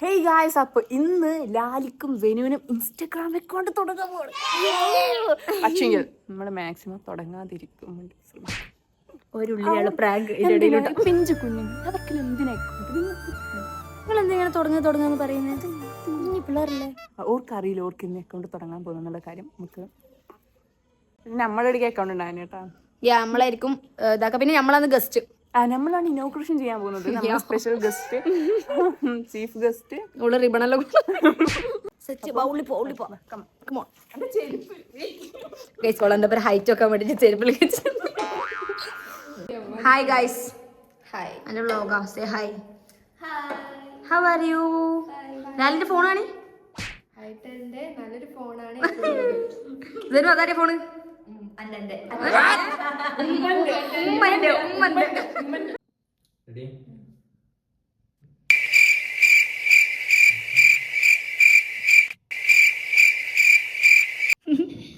Hey guys, അപ്പോൾ ഇന്ന് ലാലിക്കും വെനുവിനും Instagram account തുടങ്ങാൻ പോവാണ്. പക്ഷെങ്കിൽ നമ്മൾ മാക്സിമം തുടങ്ങാതിരിക്കും വേണ്ടി ശ്രമിക്കും. പിഞ്ചു കുഞ്ഞുങ്ങൾ അവർക്ക് എന്തിനാ നിങ്ങൾ എന്തിനാണ് തുടങ്ങാന്ന് പറയുന്നത്? കുഞ്ഞു പിള്ളേരല്ലേ, ഓർക്കറിയില്ല ഓർക്ക് ഇന്ന് അക്കൗണ്ട് തുടങ്ങാൻ പോകുന്നുള്ള കാര്യം. നമുക്ക് നമ്മുടെ ഇടയ്ക്ക് അക്കൗണ്ട് ഉണ്ടായിരുന്നു കേട്ടോ. നമ്മളായിരിക്കും ഇതാക്കാം. പിന്നെ നമ്മളന്ന് ഗസ്റ്റ്, നമ്മളാണ് ഇനോഗ്രേഷൻ ചെയ്യാൻ പോകുന്നത്. നമ്മുടെ സ്പെഷ്യൽ ഗസ്റ്റ്, ചീഫ് ഗസ്റ്റ്. ഉള്ള റിബണല്ലോ ഗൈസ് പേര് ഹൈറ്റ് ഒക്കെ വേണ്ടിട്ട് ചെരുപ്പിൽ. Hi guys, hi. എൻ്റെ വ്ലോഗാ. Say hi. How are you? ലാലിന്റെ ഫോണാണ്. നല്ലൊരു ഫോണാണ്. ഇതൊരു അതാരെ ഫോണ്?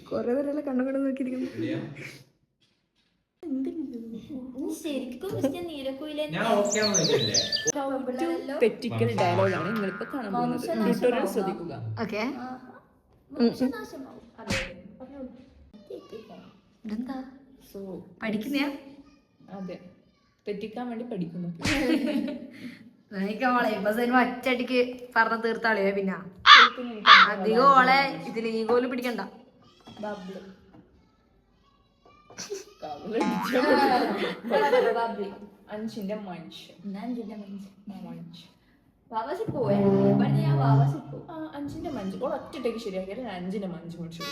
കൊറേ നേരം കണ്ണുകൊണ്ട് നോക്കിയിരിക്കുന്നു. തെറ്റിക്കൽ ഡയലോഗാണ് നിങ്ങളിപ്പോ കാണാൻ പോകുന്നത്. ട്യൂട്ടോറിയൽ ശ്രദ്ധിക്കുക. ഓക്കെ. ഇതെന്താ പഠിക്കുന്ന? അതെ, തെറ്റിക്കാൻ വേണ്ടി പഠിക്കുന്നു. ഒറ്റടിക്ക് പറഞ്ഞ തീർത്താളിയോ. പിന്നെ അധികം ഓളെ ഇതിൽ ഈഗോല് പിടിക്കണ്ട. അഞ്ചിന്റെ മഞ്ച് അഞ്ചിന്റെ മഞ്ച് ഒറ്റയ്ക്ക് ശരിയാക്കിയാൽ അഞ്ചിന്റെ മഞ്ച് മേടിച്ചു.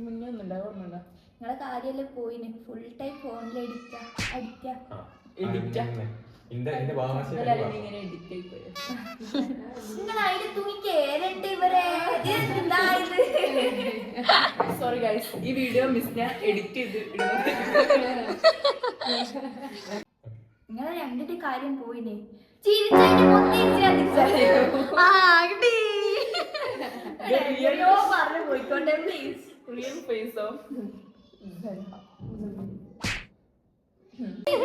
മുന്നേ ഒന്നുണ്ടോ? ഓർമ്മയുണ്ടോ? നിങ്ങളെ കാര്യല്ലേ പോയിന് ഫുൾ ടൈം ഫോണിൽ എഡിറ്റ് സോറി ഗൈസ്, ഈ വീഡിയോ മിസ് ഞാൻ എഡിറ്റ് ചെയ്ത് നിങ്ങളെ രണ്ടിന്റെ കാര്യം പോയിനെ. പറഞ്ഞു പോയിക്കോട്ടെ പ്ലീസ്. റിയൽ ഫേസ് ഓഫ്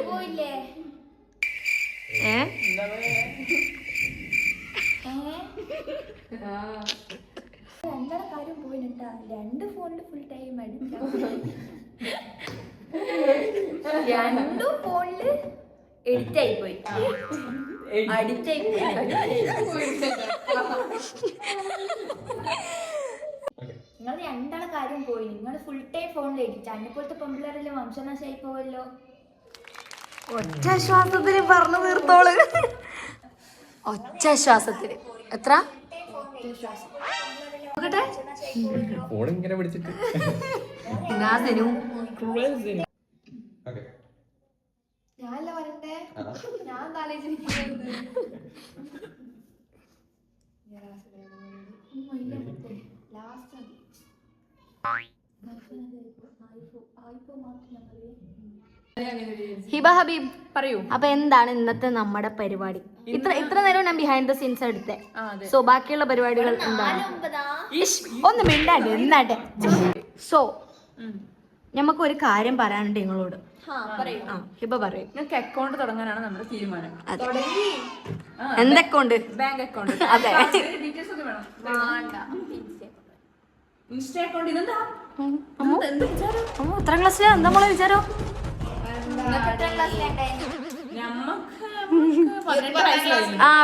പോയില്ലേ? രണ്ടാടെ കാര്യം പോയിട്ടാ. രണ്ട് ഫോണില് ഫുൾ ടൈം അടിക്കാം. രണ്ടു ഫോണില് എഡിറ്റ് ആയി പോയി. അഡിക്റ്റ് ആയി പോയി. നിങ്ങൾ രണ്ടാളെ കാര്യം പോയി. നിങ്ങൾ ഫുൾ ടൈം ഫോണിൽ എഡിറ്റ്. അതിനെ പോലത്തെ പെമ്പിള്ളേരെല്ലാം വംശനാശമായി പോവല്ലോ. ഒറ്റ ശ്വാസത്തിന് പറഞ്ഞു തീർത്തോള്. ഒറ്റ ശ്വാസത്തിന് എത്ര? ഫോണിങ്ങനെ പിടിച്ചിട്ട് ഞാനല്ല വരണ്ടേ? ഞാൻ ഹിബ ഹബീബ് പറയൂ. അപ്പൊ എന്താണ് ഇന്നത്തെ നമ്മുടെ പരിപാടി? ഇത്ര നേരം ഞാൻ ബിഹൈൻഡ് ദ സീൻസ് എടുത്തേ. സോ ബാക്കിയുള്ള പരിപാടികൾ എന്താണ്? ഒന്ന് മിണ്ടാണ്ട് എന്നാട്ടെ. സോ ഞമ്മക്കൊരു കാര്യം പറയാനുണ്ട് നിങ്ങളോട്. ഹിബ പറയൂ. നിങ്ങൾക്ക് അക്കൗണ്ട് തുടങ്ങാനാണ് നമ്മുടെ തീരുമാനം. എന്ത് അക്കൗണ്ട്? Bank account. അതെ, ഡീറ്റെയിൽസ് ഒക്കെ വേണം. Insta account. ഇതെന്താ എത്രാം ക്ലാസ്സിലാ? എന്താ മോളെ വിചാരോ?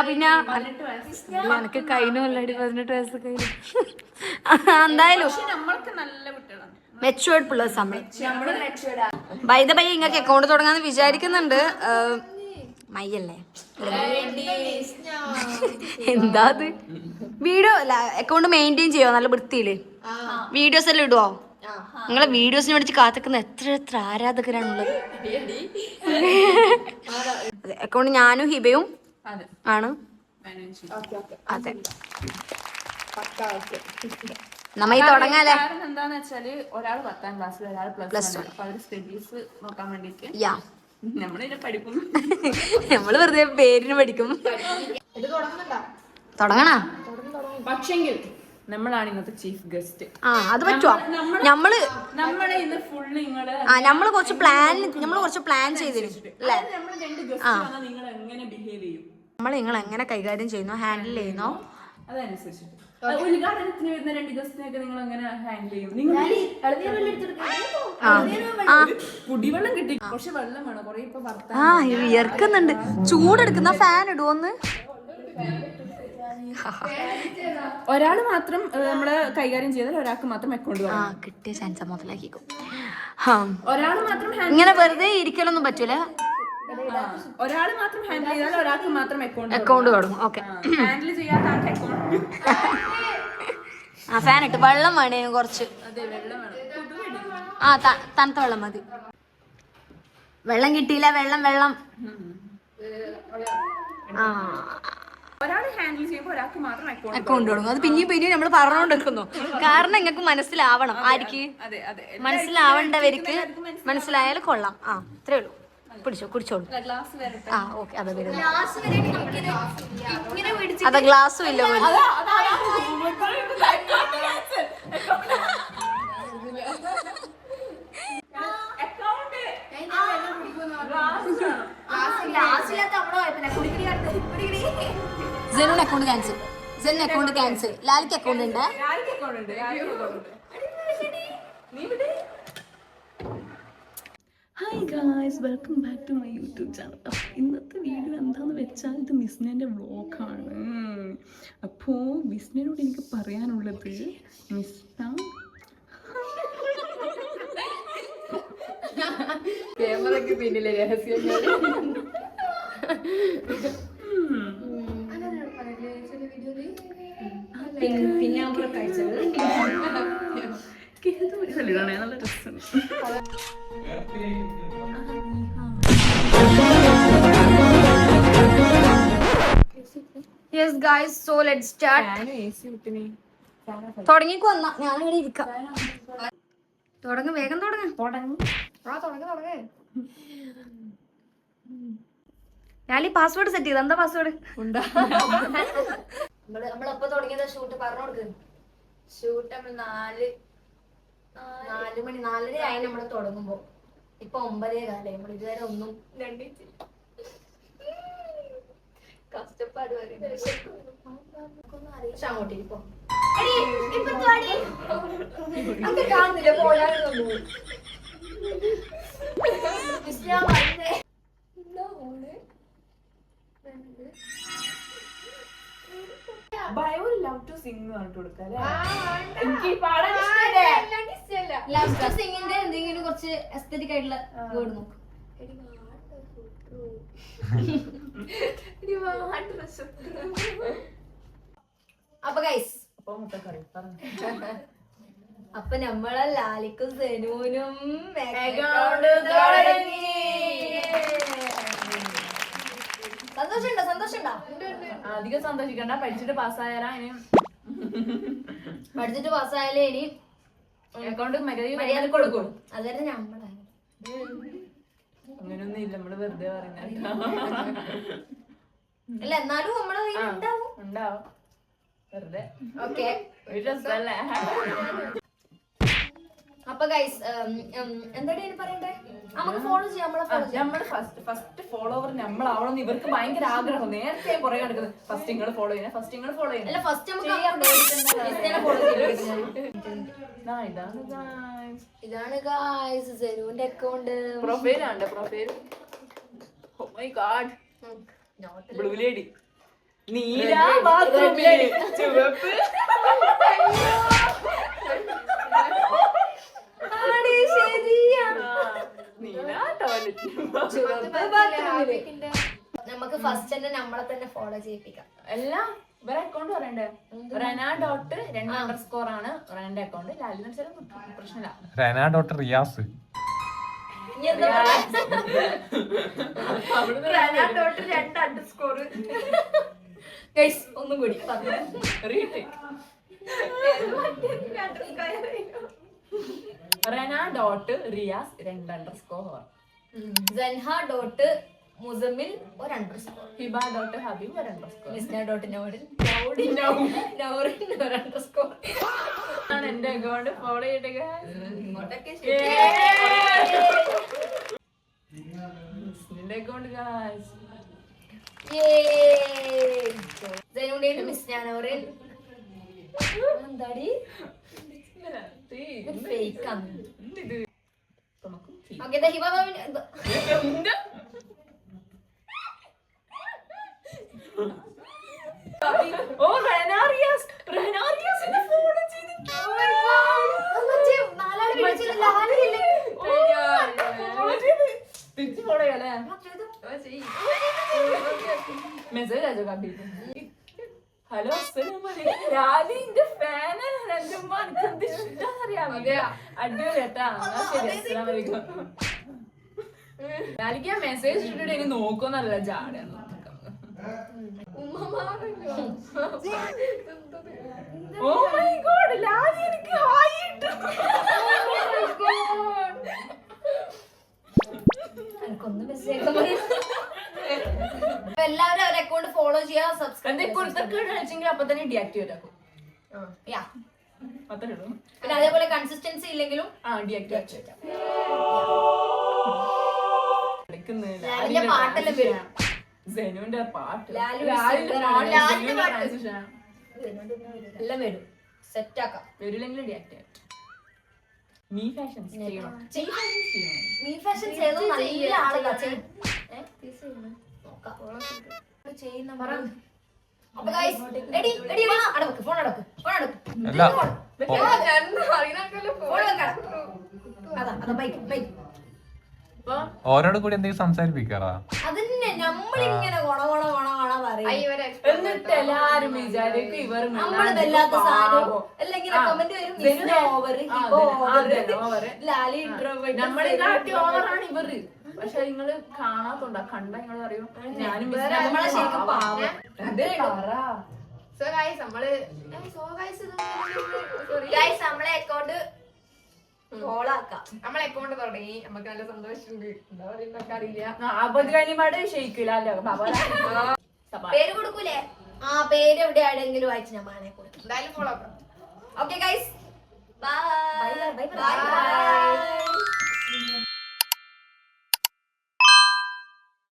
പിന്നെ എനക്ക് കഴിഞ്ഞല്ലടി 18 വയസ്സ് കഴിഞ്ഞു. എന്തായാലും മെച്ചുവേർഡ് പിള്ളേഴ്സ് നമ്മൾ. ബൈ ദ ബൈ ഇങ്ങക്ക് അക്കൗണ്ട് തുടങ്ങാന്ന് വിചാരിക്കുന്നുണ്ട്. മയ്യല്ലേ എന്താ അത്? വീഡിയോ അല്ല, അക്കൗണ്ട് മെയിൻറ്റെയിൻ ചെയ്യുമോ നല്ല വൃത്തിയില്? വീഡിയോസ് എല്ലാം ഇടുവോ? നിങ്ങളെ വീഡിയോസിന് വേണ്ടി കാത്തിക്കുന്ന എത്ര ആരാധകരാണുള്ളത്. അതെ, അക്കൗണ്ട് ഞാനും ഹിബയും ആണ്. അതെ, നമ്മ ഈ തുടങ്ങാല്ലേ. എന്താന്ന് വെച്ചാല് ഒരാൾ 10ാം ക്ലാസ്സിൽ, ഒരാൾ പ്ലസ് 1. അപ്പൊ അവര് സ്റ്റഡീസ് നോക്കാൻ വേണ്ടിട്ട് നമ്മള് വെറുതെ പേരിന് പഠിക്കും. തുടങ്ങണ പക്ഷെങ്കിൽ നമ്മളാണ് ഇന്നത്തെ ചീഫ് ഗസ്റ്റ്. അത് പറ്റുമോ? നമ്മള് ഇന്ന് ഫുള്ള് നിങ്ങള് നമ്മള് കുറച്ച് പ്ലാൻ ചെയ്തിരും അല്ലേ? നിങ്ങൾ എങ്ങനെ ബിഹേവ് ചെയ്യും, നമ്മൾ നിങ്ങൾ എങ്ങനെ കൈകാര്യം ചെയ്യുന്നു, ഹാൻഡിൽ ചെയ്യുന്നു, അതനുസരിച്ചിട്ട് ഉദ്ഘാടനത്തിന് വരുന്ന 2 ദിവസത്തിനൊക്കെ നിങ്ങൾ എങ്ങനെ ഹാൻഡിൽ ചെയ്യും? നിങ്ങൾ കുടിവെള്ളം കിട്ടി, പക്ഷെ വെള്ളം വേണം കൊറേ. ഇപ്പൊ വിയർക്കുന്നുണ്ട്. ചൂടെടുക്കുന്ന ഫാൻ ഇടുവോന്ന്? ഒരാള് മാത്രം നമ്മള് കൈകാര്യം ചെയ്താൽ ഒരാൾക്ക് മാത്രം അക്കൗണ്ട് കിട്ടിയ ചാൻസ് മുതലാക്കിക്കോ. ഒരാള് മാത്രം ഇങ്ങനെ വെറുതെ ഇരിക്കലൊന്നും പറ്റൂല. ഒരാള് മാത്രം ഹാൻഡിൽ ചെയ്താൽ ഒരാൾക്ക് മാത്രം അക്കൗണ്ട് തുടങ്ങും. ഓക്കെ, ഹാൻഡിൽ ചെയ്യാത്ത ആൾക്ക് അക്കൗണ്ട്. ഫാൻ ഇട്ട് വെള്ളം വേണേ കുറച്ച്. തണുത്ത വെള്ളം മതി. വെള്ളം കിട്ടിയില്ല. വെള്ളം ഒരാൾ ഹാൻഡിൽ ചെയ്യുമ്പോൾ ഒരാൾക്ക് മാത്രം അക്കൗണ്ട് തുടങ്ങും. അത് പിന്നെയും നമ്മൾ പറഞ്ഞുകൊണ്ടിരിക്കുന്നു. കാരണം നിങ്ങൾക്ക് മനസ്സിലാവണം. ആർക്ക് മനസ്സിലാവേണ്ടവർക്ക് മനസ്സിലായാലും കൊള്ളാം. ഇത്രേ ഉള്ളൂ. കുടിച്ചോളൂ. ഓക്കെ, അതെ അതെ ഗ്ലാസ്സും ഇല്ല. Genuine account cancel. Genuine account cancel. ലാലിക്ക് അക്കൗണ്ട് ഉണ്ട്. Hi guys, welcome back to my YouTube channel. ഇന്നത്തെ വീഡിയോ എന്താണെന്ന് വെച്ചാൽ ഇത് മിസ്നേൻ്റെ വ്ളോഗാണ്. അപ്പോൾ മിസ്നേനോട് എനിക്ക് പറയാനുള്ളത്, മിസ്ന ക്യാമറയ്ക്ക് പിന്നിലെ രഹസ്യങ്ങൾ. പിന്നാമ്പുറ കാഴ്ചകൾ നല്ല രസമാണ്. Yes guys, so let's start. തുടങ്ങിക്കോ. ഞാനിവിടെ ഇരിക്കാം. തുടങ്ങ്, വേഗം തുടങ്ങ്. ഞാനീ പാസ്വേഡ് സെറ്റ് ചെയ്ത്. എന്താ പാസ്വേഡ്? നമ്മളെപ്പോ തുടങ്ങിയതാ ഷൂട്ട്? പറഞ്ഞു കൊടുക്ക്. ഷൂട്ട് നമ്മൾ 4 മണി 4:30 ആയി നമ്മള് തുടങ്ങുമ്പോ. ഇപ്പൊ 9:15. നമ്മൾ ഇതുവരെ ഒന്നും കഷ്ടപ്പാട് അങ്ങോട്ടിരിപ്പോ കാണുന്നില്ല. പോയാലൊന്നും ബയോ ലവ് ടു സിംഗ് പറഞ്ഞിട്ട് കൊടുക്കാം. ലവ് ടു സിംഗിന്റെ എന്തെങ്കിലും കുറച്ച് എസ്തെറ്റിക് ആയിട്ടുള്ള വേർഡ് നോക്കും. അപ്പൊ ഗൈസ്, അപ്പൊ നമ്മളെ ലാലിക്കും സെനൂനും സന്തോഷുണ്ടോ? അധികം സന്തോഷിക്കണ്ട. പഠിച്ചിട്ട് പാസ്സായാലേ ഇനി അക്കൗണ്ട് മര്യാദ കൊടുക്കും. അതായത് നമ്മളെ അങ്ങനൊന്നും ഇല്ല. നമ്മള് വെറുതെ പറഞ്ഞ അല്ല, എന്നാലും നമ്മളെ ഉണ്ടാവും വെറുതെ. ഓക്കെ, ഒരു രസല്ലേ? അപ്പൊ ഗൈസ്, എന്താണ് പറയണ്ടേ? നമുക്ക് ഫോളോ ചെയ്യാം. നമ്മള് ഫസ്റ്റ് ഫോളോവർ നമ്മളാവണമെന്ന് ഇവർക്ക് ഭയങ്കര ആഗ്രഹം. നേരത്തെ കുറെ നടക്കുന്നത്. ഫസ്റ്റ് നിങ്ങൾ ഫോളോ ചെയ്യണം, ഫസ്റ്റ് നിങ്ങൾ ഫോളോ ചെയ്യണം. അല്ല, ഫസ്റ്റ് ഇതാണ് ഗൈസ് സെനുവിന്റെ അക്കൗണ്ട്. പ്രൊഫൈൽ ആണ്. Profile oh my God. Blue lady, നീല ബാത്റൂമിൽ ചുവപ്പ്. നമുക്ക് ഫസ്റ്റ് തന്നെ നമ്മളെ തന്നെ ഫോളോ ചെയ്യിപ്പിക്കാം. എല്ലാം ഇവരെ അക്കൗണ്ട് പറയണ്ടേ? Rena.2 ആണ് റെനന്റെ അക്കൗണ്ട്. ലാലിന് പ്രശ്നമില്ല. Rena.റിയാസ്. ഒന്നും കൂടി Rena.റിയാസ് 2_. Zenha.മുസമ്മിൽ 1_. Hiba.ഹബീബ് 1_. മിസ്ന.നൗറിൻ ആണ് എന്റെ അക്കൗണ്ട്. ഫോളോ ചെയ്യട്ടെ. അക്കൗണ്ട് സൈനുണ്ടേനും മിസ് ഞാനോറിയൻ എന്താടി ഫേക്ക് ആണ്. ഓക്കേ ദാ ഹിബ മാമിന് ഓ റെനാറിയാസിന്റെ ഫോൺ മറ്റേ നാലാള് വിളിച്ചില്ല ലാലില്ലേ തിരിച്ചു പോണല്ലേ മെസ്സേജ് അയച്ചോ കമ്പി. ഹലോ ലാലിന്റെ ഫാനാണ് എന്റെ ഉമ്മ. എനിക്കെന്ത് ഇഷ്ടാന്നറിയാം. അടിപൊളി കേട്ടാ. ശരി, അസ്സലാമലൈക്കും. ലാലിക്ക് ഞാൻ മെസ്സേജ് ഇട്ടിട്ട് ഇനി നോക്കുമെന്നല്ല ജാടയാണ്. ഓ മൈ ഗോഡ്, ലാലി എനിക്ക് ഹായ് ഇട്ടു. എനിക്കൊന്നും മെസ്സേജ് എല്ലാവരും അവരുടെ അക്കൗണ്ട് ഫോളോ ചെയ്യാ, സബ്സ്ക്രൈബ് കുറിച്ചെങ്കിൽ അപ്പൊ തന്നെ ഡീആക്ടിവേറ്റ് ആക്കും. അത്രേ ഉള്ളൂ. പിന്നെ അതേപോലെ കൺസിസ്റ്റൻസി ഇല്ലെങ്കിലും ഡീആക്ടിവേറ്റ് ലാലിന്റെ പാട്ടെല്ലാം വരും. സെനുവിന്റെ പാട്ട് എല്ലാം വരും, സെറ്റ് ആക്കാം. വരില്ലെങ്കിൽ ഡീആക്ടിവേറ്റ്. മീ ഫാഷൻസ് ചെയ്യണം. മീ ഫാഷൻ ചെയ്തത് നല്ല ആളുകളാ അപ്പൊ ഗൈസ് റെഡി റെഡി അടക്ക് ഫോൺ അടക്ക് ഫോൺ അടക്ക് ഓരോട് കൂടി എന്തെങ്കിലും സംസാരിപ്പിക്കാറാ? അതന്നെ നമ്മളിങ്ങനെ കൊണ കൊണ കൊണ കൊണ പറയും. എന്നിട്ട് എല്ലാരും വിചാരിക്കും ഇവർ നമ്മള് വല്ലാത്ത സാധനം അല്ലെങ്കിൽ കമന്റ് വരും ഓവർ ലാലി ഇൻട്രോവേർട്ട് നമ്മളെ കാട്ടി ഓവറാണ് ഇവര്. പക്ഷെ നിങ്ങള് കാണാത്തോണ്ടാ, കണ്ട നിങ്ങള് അറിയോ ഞാനും നമ്മളെ ശരിക്കും പാവം. നമ്മളെ അക്കൗണ്ട് ഫോളാക്കാം. നമ്മളെ അക്കൗണ്ട് തുടങ്ങി, നമുക്ക് നല്ല സന്തോഷമുണ്ട്. എന്താ പറയുന്നൊക്കെ അറിയില്ല. അപ്പൊ കഴിഞ്ഞപാട് ഷെയ്ക്കില്ലല്ലോ. പേര് കൊടുക്കൂലേ? ആ പേര് എവിടെ ആരെങ്കിലും വായിച്ച് ഞാൻ മാനെ കൊടുക്കും. എന്തായാലും ഫോളോ ആക്കാം. Okay guys bye bye bye.